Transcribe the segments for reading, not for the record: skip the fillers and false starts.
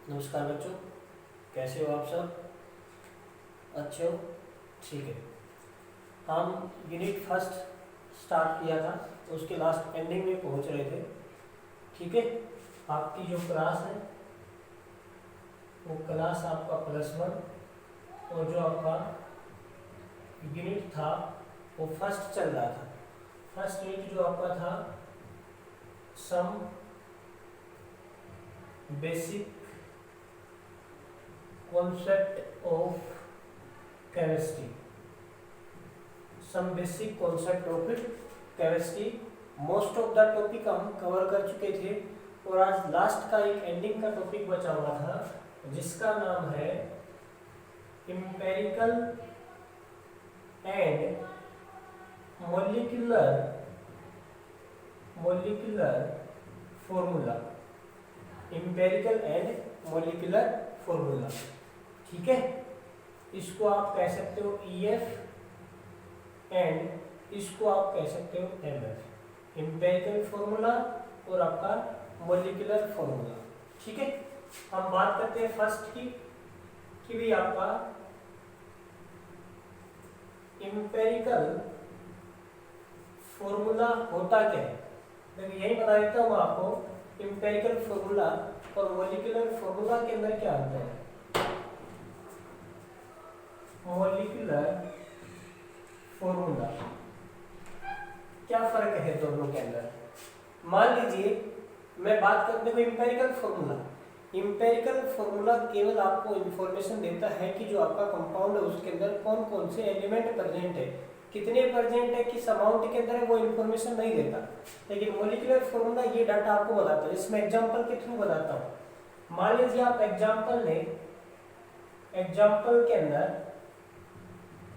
नमस्कार बच्चों, कैसे हो आप सब? अच्छे हो? ठीक है। हम यूनिट फर्स्ट स्टार्ट किया था, उसके लास्ट एंडिंग में पहुंच रहे थे। ठीक है। आपकी जो क्लास है वो क्लास आपका +1 और जो आपका यूनिट था वो फर्स्ट चल रहा था। फर्स्ट यूनिट जो आपका था some basic concept of chemistry. Some basic concept of chemistry. Most of the topic हम कवर कर चुके थे और आज लास्ट का एक एंडिंग का टॉपिक बचा हुआ था जिसका नाम है empirical and molecular formula. Empirical and molecular formula. ठीक है। इसको आप कह सकते हो EF एंड इसको आप कह सकते हो MF। एम्पिरिकल फॉर्मूला और आपका मॉलिक्यूलर फॉर्मूला। ठीक है। हम बात करते हैं फर्स्ट की कि भी आपका एम्पिरिकल फॉर्मूला होता क्या है। देखिए यही बता देता हूँ आपको। एम्पिरिकल फॉर्मूला और मॉलिक्यूलर फॉर्मूला के अंदर क्या अंतर है। मॉलिक्यूलर फॉर्मूला क्या फर्क है दोनों के अंदर। मान लीजिए मैं बात करते हुए एम्पिरिकल फॉर्मूला। एम्पिरिकल फॉर्मूला केवल आपको इंफॉर्मेशन देता है कि जो आपका कंपाउंड है उसके अंदर कौन कौन से एलिमेंट प्रेजेंट है, कितने प्रेजेंट है, किस अमाउंट के अंदर है, वो इंफॉर्मेशन नहीं देता। लेकिन मॉलिक्यूलर फॉर्मूला ये डाटा आपको बताता है। इसमें एग्जांपल के थ्रू बताता हूँ। मान लीजिए आप एग्जांपल लें। एग्जांपल के अंदर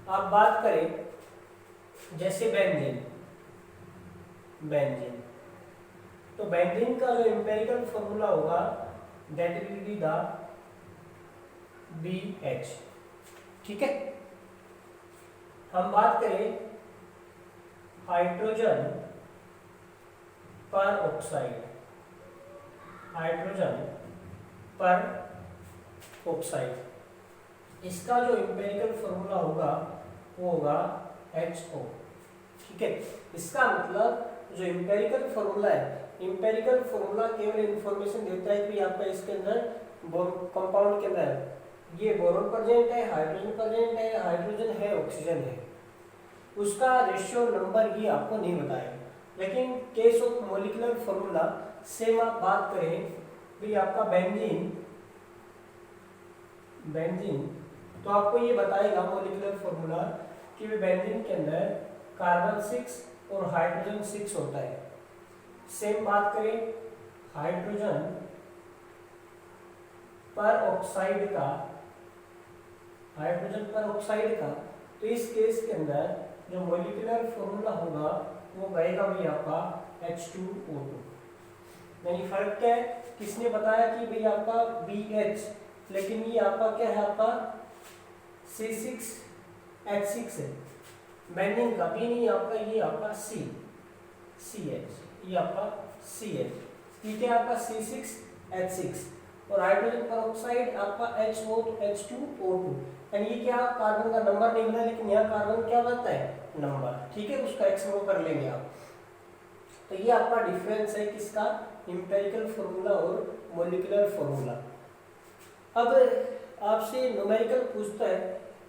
आप बात करें जैसे बेंजीन। तो बेंजीन का जो एम्पिरिकल फॉर्मूला होगा that will be the BH। ठीक है। हम बात करें हाइड्रोजन पर ऑक्साइड। हाइड्रोजन पर ऑक्साइड, इसका जो एम्पिरिकल फॉर्मूला होगा वो होगा HO। ठीक है। इसका मतलब जो एम्पिरिकल फॉर्मूला है, एम्पिरिकल फॉर्मूला केवल इंफॉर्मेशन देता है कि आपका इसके अंदर कंपाउंड के अंदर ये बोरोन प्रेजेंट है, हाइड्रोजन प्रेजेंट है, हाइड्रोजन है, ऑक्सीजन है। उसका रेशियो नंबर ये आपको नहीं बताएगा। लेकिन case of molecular formula same आप बात करें भी आपका बेंजीन तो आपको ये बताएगा मॉलिक्यूलर फॉर्मूला कि बेंजीन के अंदर कार्बन 6 और हाइड्रोजन 6 होता है। सेम बात करें हाइड्रोजन पर ऑक्साइड का, तो इस केस के अंदर जो मॉलिक्यूलर फॉर्मूला होगा वो कहेगा भाई आपका H2O2। यानी फर्क क्या है, किसने बताया कि भाई आपका BH, लेकिन ये आपका क्या है, आपका C6H6 है। बेंजीन का भी नहीं आपका, ये आपका CH, ये आपका CH, ठीक है, आपका C6H6 और हाइड्रोजन पेरोक्साइड आपका H2O2। यानी ये क्या कार्बन का नंबर नहीं मिला, लेकिन यहाँ कार्बन क्या बनता है, नंबर। ठीक है, उसका एक्समो कर लेंगे आप। तो ये आपका डिफरेंस है किसका, एम्पिरिकल फॉर्मूला और मॉलिक्यूलर फॉर्मूला। अब आपसे न्यूमेरिकल पूछता है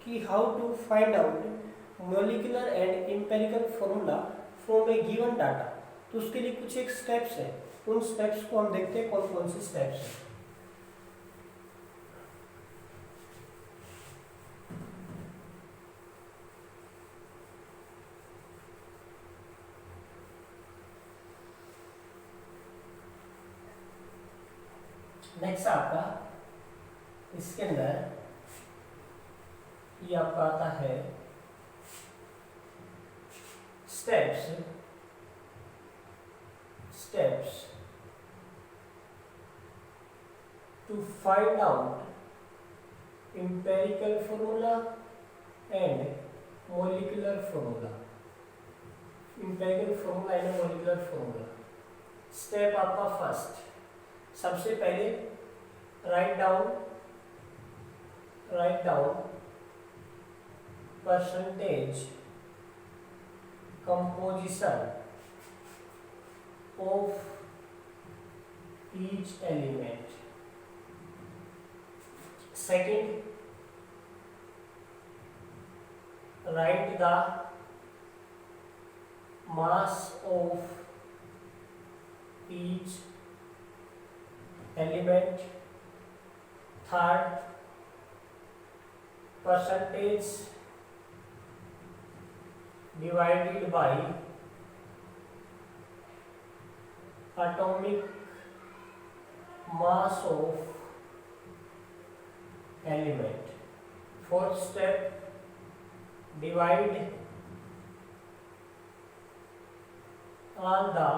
कि how to find out molecular and empirical formula from a given data. तो उसके लिए कुछ एक स्टेप्स है, उन स्टेप्स को हम देखते हैं कौन कौन से स्टेप्स हैं। नेक्स्ट आपका इसके अंदर ये आपका आता है steps to find out empirical formula and molecular formula. Empirical formula and molecular formula. Step आपका फर्स्ट, सबसे पहले write down percentage composition of each element. Second, write the mass of each element. Third, percentage divided by atomic mass of element. Fourth step, divide all the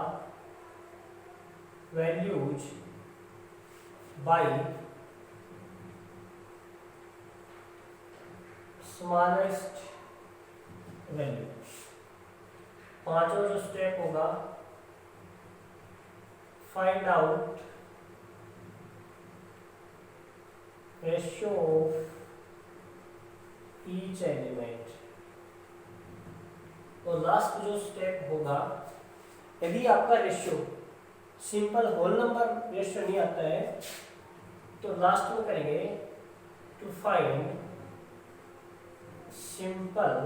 values by smallest value. पांचवा जो step होगा, find out ratio of each element. और last जो step होगा, यदि आपका ratio simple whole number ratio नहीं आता है तो लास्ट में करेंगे to find simple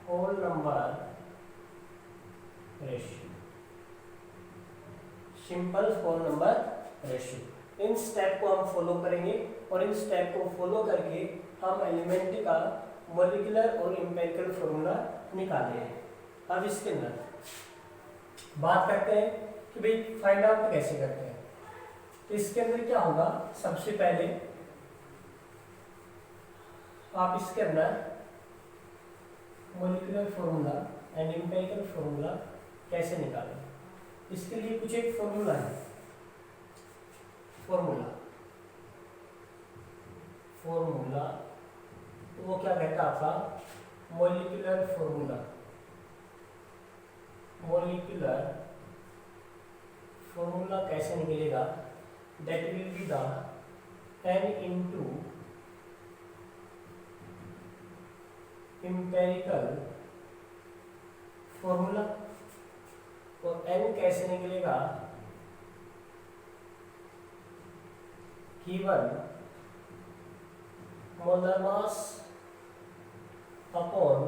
whole number ratio. Simple whole number ratio, इन स्टेप को हम फॉलो करेंगे और इन स्टेप को फॉलो करके हम एलिमेंट का मॉलिक्यूलर और एम्पिरिकल फॉर्मूला निकाले हैं। अब इसके अंदर बात करते हैं कि भाई फाइंड आउट कैसे करते हैं। तो इसके अंदर क्या होगा, सबसे पहले आप इसके अंदर molecular formula and empirical formula कैसे निकालें, इसके लिए कुछ एक फॉर्मूला है। फॉर्मूला वो क्या कहता है आपका, मॉलिक्यूलर फॉर्मूला। मॉलिक्यूलर फॉर्मूला कैसे निकलेगा, that will be the n into empirical formula. और n कैसे निकलेगा, given molar mass upon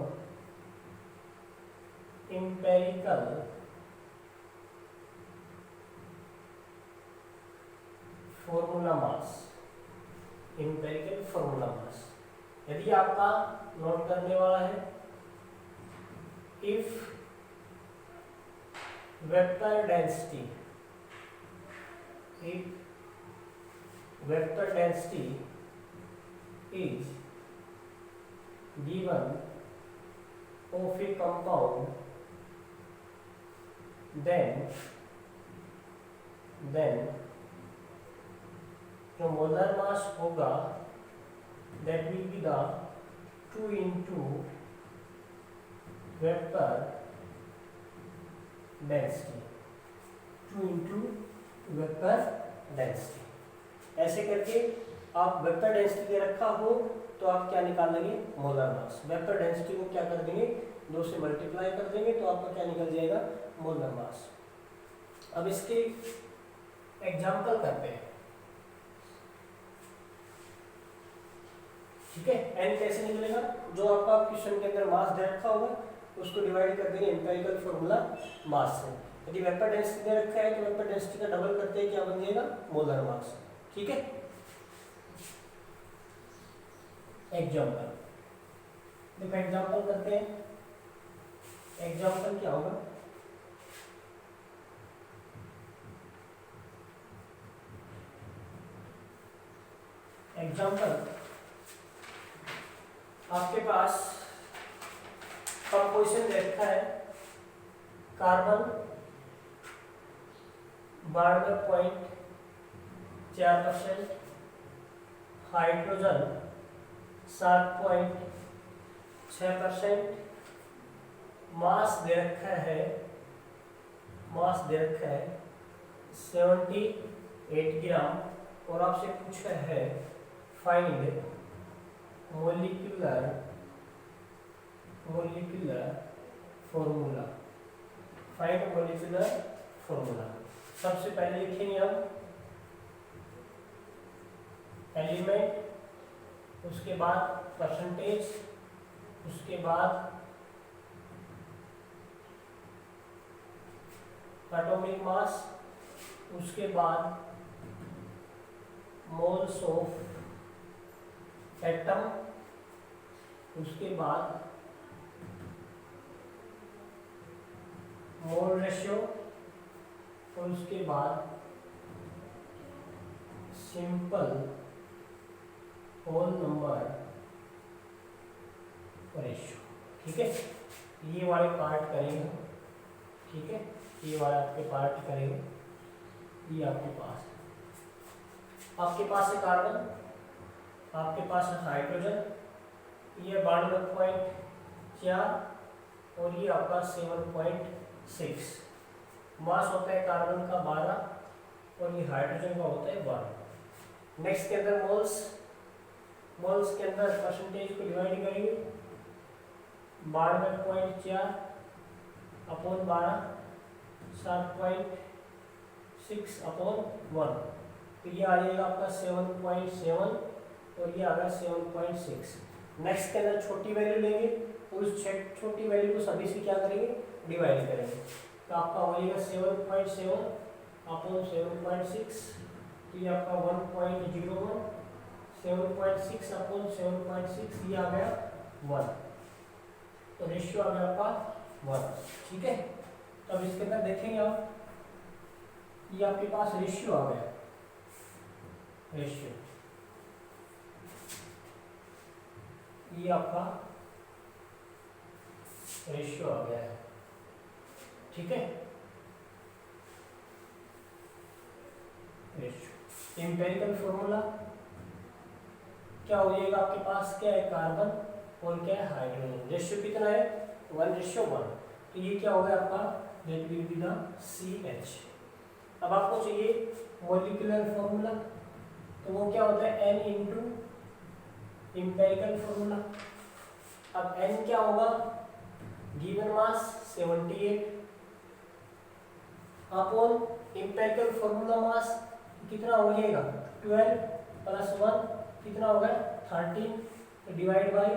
empirical formula mass. Empirical formula mass यदि आपका नोट करने वाला है, if vector density is given of a compound, then जो मोलर मास होगा that will be the 2 into vector density, 2 into vector density। ऐसे करके आप वेक्टर डेंसिटी दे रखा हो तो आप क्या निकाल लेंगे, मोलर मास। वेक्टर डेंसिटी को क्या कर देंगे, 2 से मल्टीप्लाई कर देंगे तो आपका क्या निकल जाएगा, मोलर मास। अब इसके एग्जांपल करते हैं, ठीक है। n कैसे निकलेगा, जो आपका क्वेश्चन के अंदर मास दे रखा होगा उसको डिवाइड कर देंगे एम्पिरिकल फॉर्मूला मास से। यदि वेक्टर डेंसिटी दे रखा है तो वेक्टर डेंसिटी का डबल करते हैं, क्या बन जाएगा, मोलर मास। ठीक है। एग्जांपल देखो, एग्जांपल करते हैं। एग्जांपल क्या होगा, एग्जांपल आपके पास कंपोजिशन रखा है, कार्बन 92.4%, हाइड्रोजन 7.6%, मास दे रखा है 78 ग्राम। और आपसे पूछा है find molecular formula. Find molecular formula. सबसे पहले लिखेंगे हम एलिमेंट, उसके बाद परसेंटेज, उसके बाद एटॉमिक मास, उसके बाद मोल्स ऑफ एटम, उसके बाद मोल रेशियो, और उसके बाद सिंपल होल नंबर रेशियो। ठीक है, ये वाले पार्ट करेंगे। ठीक है, ये वाला आपके पार्ट करेंगे। ये आपके पास है कार्बन, आपके पास है हाइड्रोजन, ये 92.4 और ये आपका 7.6। मास होता है कार्बन का 12 और ये हाइड्रोजन का होता है 1। नेक्स्ट के अंदर मोल्स के अंदर परसेंटेज को डिवाइड करेंगे। 92.4 अपॉन 12, 7.6 अपॉन 1, तो ये आ जाएगा आपका 7.7 और ये आ गया 7.6। नेक्स्ट के अंदर छोटी वैल्यू लेंगे और उस छोटी वैल्यू को सभी से क्या करेंगे, डिवाइड करेंगे। तो आपका हो जाएगा 7.7 अपॉन 7.6, तो ये आपका 1.01, 7.6 अपॉन 7.6 ये आ गया 1, तो रेशियो आ गया आपका 1। ठीक है, तो अब इसके अंदर देखेंगे आप, ये आपके पास रेशियो आ गया, रेशियो ये आपका रेशियो आ गया है। ठीक है, रेशियो एम्पिरिकल फॉर्मूला क्या हो जाएगा आपके पास, क्या है कार्बन और क्या है हाइड्रोजन। रेशियो कितना है 1:1, तो ये क्या हो गया आपका, that will be the CH। अब आपको चाहिए मॉलिक्यूलर फॉर्मूला, तो वो क्या होता है N इंटू एम्पिरिकल फॉर्मूला। अब N क्या होगा, given mass 78 upon empirical formula mass कितना हो जाएगा 12 प्लस 1 कितना हो गया 13, डिवाइड बाय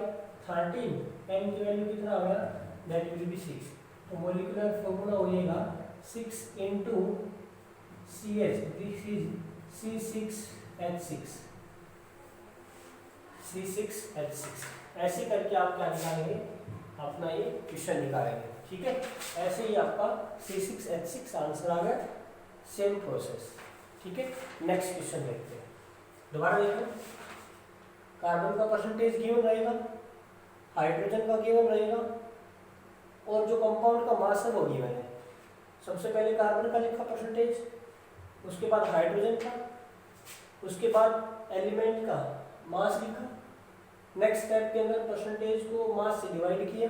13, N की वैल्यू कितना हो गया, दैट विल बी 6। तो मॉलिक्यूलर फॉर्मूला हो जाएगा 6 into CH, this is C6H6, C6H6। ऐसे करके आप क्या निकालेंगे, अपना ये क्वेश्चन निकालेंगे। ठीक है, ऐसे ही आपका C6H6 आंसर आ गया, सेम प्रोसेस। ठीक है, नेक्स्ट क्वेश्चन देखते हैं। दोबारा देखो, कार्बन का परसेंटेज गिवन रहेगा, हाइड्रोजन का गिवन रहेगा और जो कंपाउंड का मास है वो गिवन है। सबसे पहले कार्बन का लिखा परसेंटेज, उसके बाद हाइड्रोजन का, उसके बाद एलिमेंट का मास लिखा। नेक्स्ट स्टेप के अंदर परसेंटेज को मास से डिवाइड किया,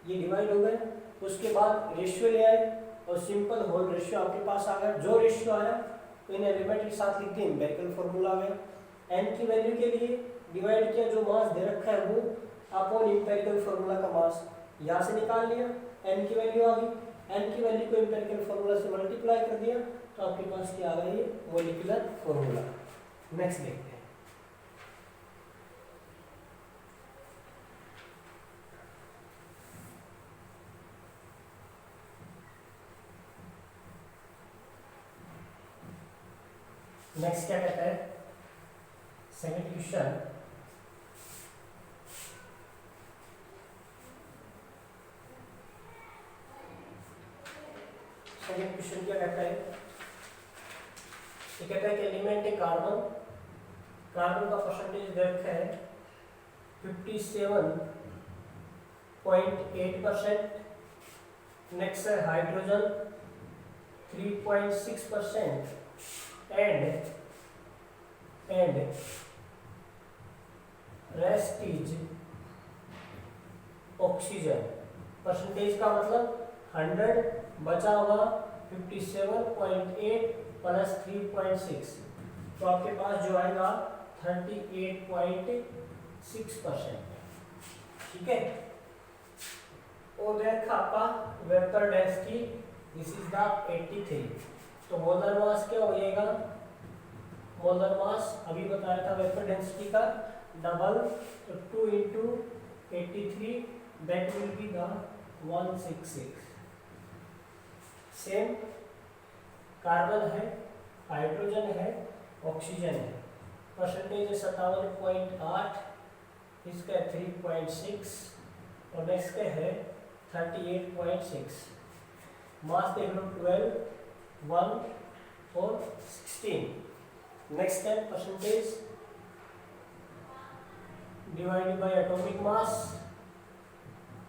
ये डिवाइड हो गया। उसके बाद रेशियो ले आए और सिंपल होल रेशियो आपके पास आ गया। जो रेशियो आया तो इन एलिमेंट के साथ लिख दिए, एम्पिरिकल फॉर्मूला आ गया। एन की वैल्यू के लिए डिवाइड किया, जो मास दे रखा है वो अपॉन एम्पिरिकल फॉर्मूला का मास यहाँ से निकाल लिया, एन की वैल्यू आ गई। एन की वैल्यू को एम्पिरिकल फॉर्मूला से मल्टीप्लाई कर दिया, तो आपके पास क्या आ गया, ये मॉलिक्यूलर फॉर्मूला। नेक्स्ट देखते हैं। नेक्स्ट क्या कहता है, सेकंड क्वेश्चन, सेकंड क्वेश्चन क्या कहता है, ये कहता है कि एलिमेंट है कार्बन, कार्बन का परसेंटेज दे रखा है 57.8%। नेक्स्ट है hydrogen 3.6% and rest is oxygen. Percentage का मतलब 100, बचा हुआ 57.8 प्लस 3.6, तो आपके पास जो आएगा 38.6%। ठीक है, और देखा आपका vapour density, this is the 83। तो मोलर मास क्या हो जाएगा, मोलर मास अभी बताया था वेपर डेंसिटी का डबल, तो 2 into 83 that will be the 166। Same carbon है, हाइड्रोजन है, ऑक्सीजन है, परसेंटेज है 57.8, इसका 3.6 और नेक्स्ट का है 38.6। मास देख लो 12, 1 और 16। नेक्स्ट है percentage divided by atomic mass,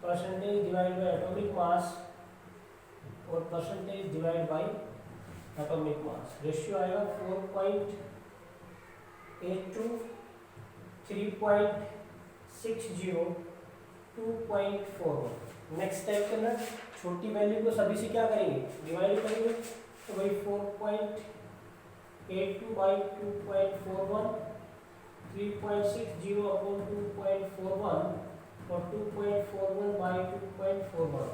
percentage divided by atomic mass और percentage divide by atomic mass. Ratio आएगा 4.82, 3.60, 2.41। नेक्स्ट टाइप करना, छोटी वैल्यू को सभी से क्या करेंगे, डिवाइड करेंगे, तो भाई 4.82 बाई 2.41, 3.60 अपॉन 2.41 और 2.41 बाई 2.41।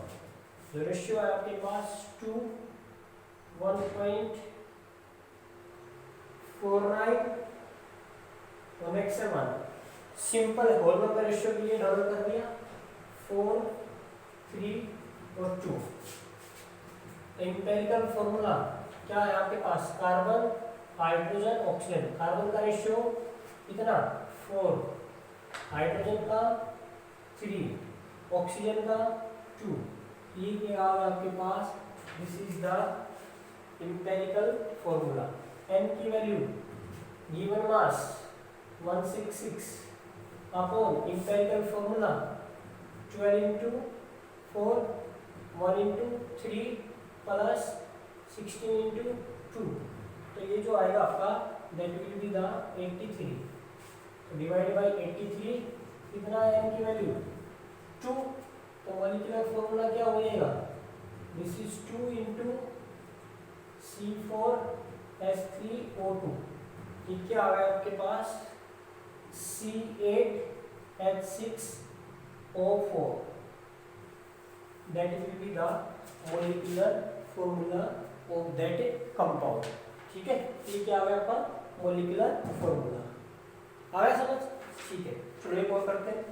जो रेशियो है आपके पास 2 1.49 और नेक्स्ट है 1। सिंपल होल नंबर रेशियो के लिए डाउन कर दिया 4, 3 और 2। एम्पिरिकल फॉर्मूला क्या है आपके पास, कार्बन, हाइड्रोजन, ऑक्सीजन। कार्बन का रेशियो कितना 4, हाइड्रोजन का 3, ऑक्सीजन का 2। ये क्या है आपके पास, this is the empirical formula. n की value given mass 166 upon empirical formula 12 into 4, 1 into 3 plus 16 into 2। तो ये जो आएगा आपका दैट विल बी द 83। तो डिवाइड बाय 83 कितना है n की वैल्यू 2, तो मॉलिक्यूलर फॉर्मूला क्या हो जाएगा, दिस इज 2 into C4H3O2। ये क्या आ गया आपके पास C8H6O4, that will be the molecular formula of that compound. ठीक है, ये क्या आ गया आपका मॉलिक्यूलर फॉर्मूला। आ गया समझ, ठीक है। चलो एक और करते हैं,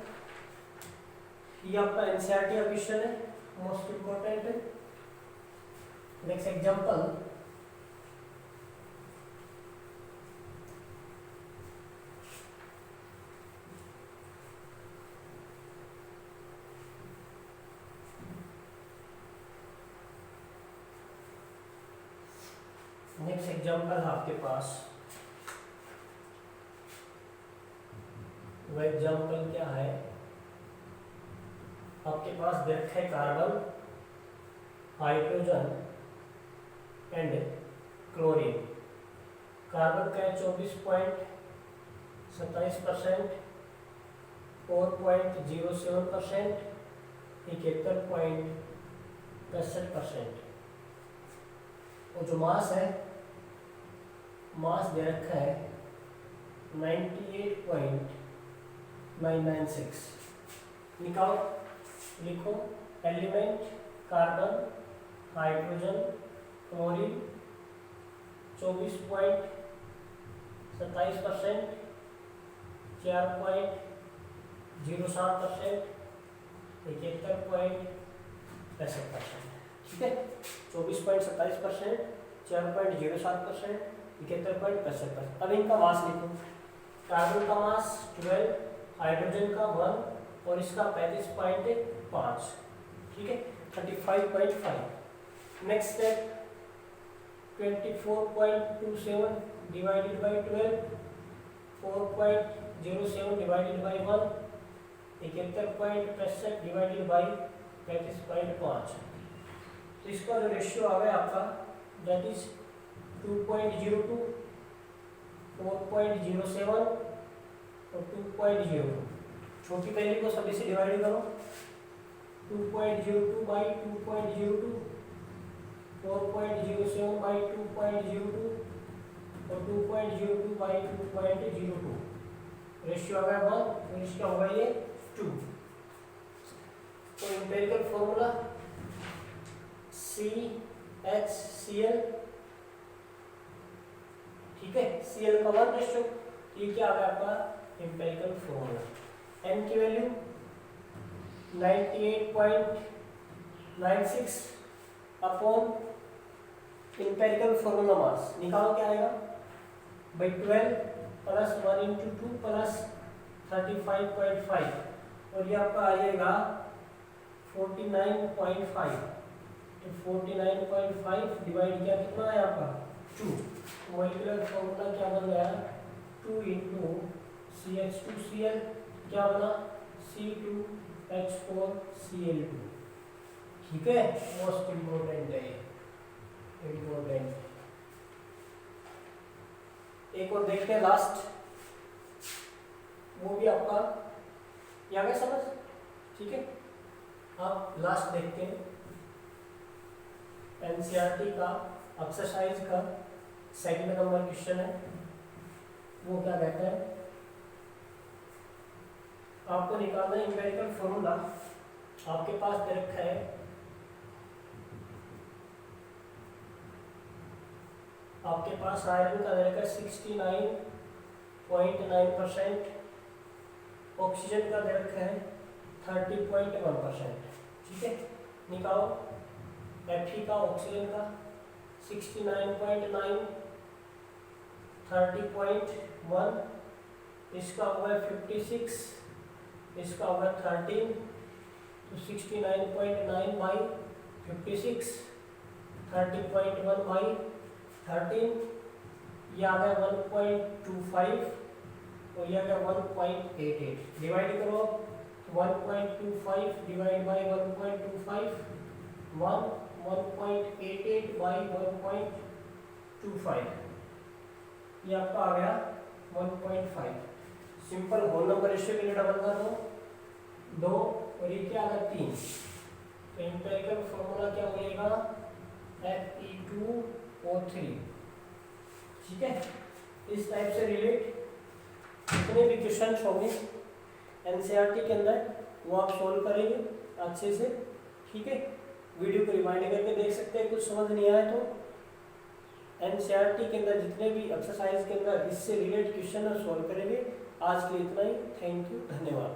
ये आपका एनसीईआरटी का क्वेश्चन है, मोस्ट इंपोर्टेंट है। नेक्स्ट एग्जांपल, नेक्स्ट एग्जांपल है आपके पास, वो एग्जांपल क्या है आपके पास, देख है carbon, hydrogen and chlorine. Carbon का है 24.27%, 4.07%, 71.65%। और जो मास है, मास दे रखा है 98.996। निकालो, लिखो एलिमेंट कार्बन, हाइड्रोजन, क्लोरीन 24.27%, 4.07%, 71.65%। ठीक है, 24.27%, 4.07%, 71.65%। अब इनका मास लिखो, कार्बन का मास 12, हाइड्रोजन का 1 और इसका 35.5। ठीक है, 35.5। Next step 24.27 divided by 12, 4.07 divided by 1, 71.65 divided by 35.5। तो इसका जो रेशियो आ गया आपका दैट इज 2.02, 4.07 और 2.02। छोटी वैल्यू को सभी से डिवाइड करो, 2.02 बाई 2.02 4.07 by 2.02 और 2.02 by 2.02 रेशियो आ गया 1, तो इसका होगा ये 2। तो एम्पिरिकल फॉर्मूला CHCl, ठीक है, Cl का 1 रेशियो, ये क्या आ गया आपका एम्पिरिकल फॉर्मूला। n की value 98.96 upon empirical formula mass निकालो, क्या आएगा बाई 12 प्लस 1 इंटू 2 प्लस 35.5 और ये आपका आएगा 49.5। तो 49.5 डिवाइड किया कितना है आपका 2, मॉलिक्यूलर फॉर्मूला क्या बन गया 2 इंटू CH2Cl क्या बना C2H4Cl2, ठीक है। मोस्ट इम्पोर्टेंट है ये, इम्पोर्टेंट। एक और देखते हैं लास्ट, वो भी आपका क्या गया समझ, ठीक है। आप लास्ट देखते हैं एनसीईआरटी का एक्सरसाइज का सेकंड नंबर क्वेश्चन है। वो क्या कहता है, आपको निकालना है एम्पिरिकल फॉर्मूला। आपके पास दे रखा है आपके पास आयरन का दे रखा है 69.9%, ऑक्सीजन का दे रखा है 30.1%, ठीक है। निकालो Fe का, ऑक्सीजन का 69.9, 30.1, इसका होगा 56, इसका होगा 13, तो 69.9 बाई 56, 30.1 बाई 13, ये आ गया 1.25 और ये आ गया 1.88। डिवाइड करो 1.25 डिवाइड बाई 1.25 1.88 बाई 1.25, ये आपका आ गया 1.5। सिंपल होल नंबर रेशियो के लिए डबल कर दो 2 और ये क्या आ गया 3। तो एम्पिरिकल फॉर्मूला क्या हो जाएगा Fe2O3, ठीक है। इस टाइप से रिलेट जितने भी क्वेश्चन होंगे एनसीईआरटी के अंदर वो आप सॉल्व करेंगे अच्छे से, ठीक है। वीडियो को रिमाइंड करके देख सकते हैं, कुछ समझ नहीं आया तो एनसीईआरटी के अंदर जितने भी एक्सरसाइज के अंदर इससे रिलेटेड क्वेश्चन सॉल्व करेंगे। आज के लिए इतना ही, थैंक यू, धन्यवाद।